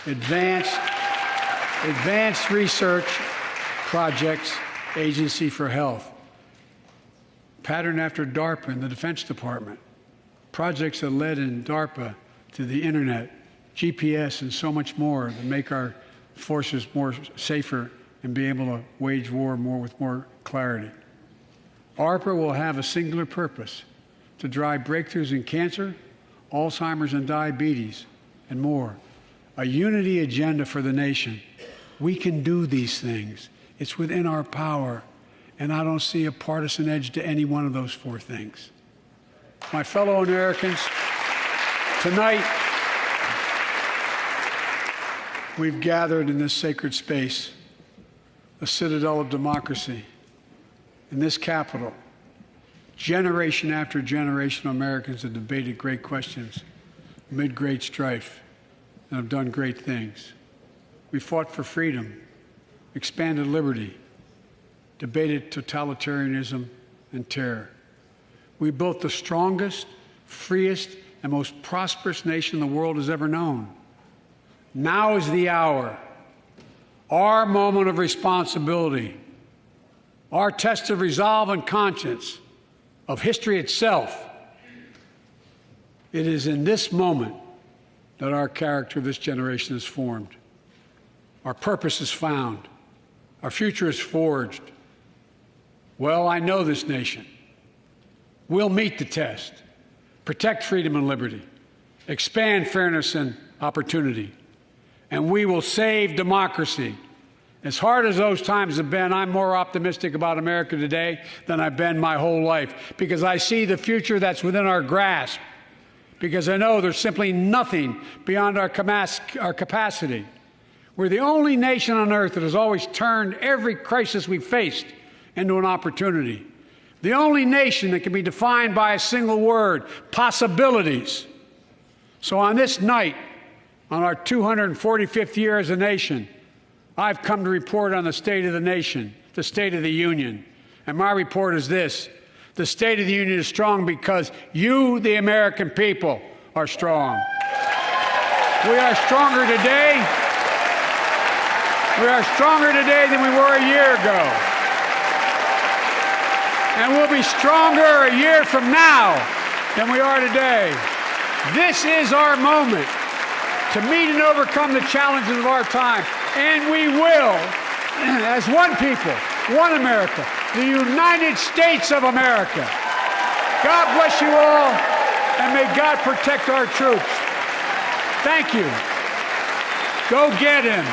Advanced Research Projects Agency for Health, patterned after DARPA in the Defense Department. Projects that led in DARPA to the internet, GPS, and so much more that make our forces more safer and be able to wage war with more clarity. ARPA will have a singular purpose: to drive breakthroughs in cancer, Alzheimer's and diabetes, and more. A unity agenda for the nation. We can do these things. It's within our power, and I don't see a partisan edge to any one of those four things. My fellow Americans, tonight, we've gathered in this sacred space, a citadel of democracy, in this Capitol. Generation after generation of Americans have debated great questions amid great strife and have done great things. We fought for freedom, expanded liberty, debated totalitarianism and terror. We built the strongest, freest, and most prosperous nation the world has ever known. Now is the hour, our moment of responsibility, our test of resolve and conscience, of history itself. It is in this moment that our character of this generation is formed. Our purpose is found. Our future is forged. Well, I know this nation. We'll meet the test, protect freedom and liberty, expand fairness and opportunity, and we will save democracy. As hard as those times have been, I'm more optimistic about America today than I've been my whole life, because I see the future that's within our grasp, because I know there's simply nothing beyond our capacity. We're the only nation on earth that has always turned every crisis we've faced into an opportunity. The only nation that can be defined by a single word: possibilities. So on this night, on our 245th year as a nation, I've come to report on the state of the nation, the State of the Union. And my report is this: the State of the Union is strong because you, the American people, are strong. We are stronger today. We are stronger today than we were a year ago. And we'll be stronger a year from now than we are today. This is our moment to meet and overcome the challenges of our time. And we will, as one people, one America, the United States of America. God bless you all, and may God protect our troops. Thank you. Go get him.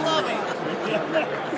Love it.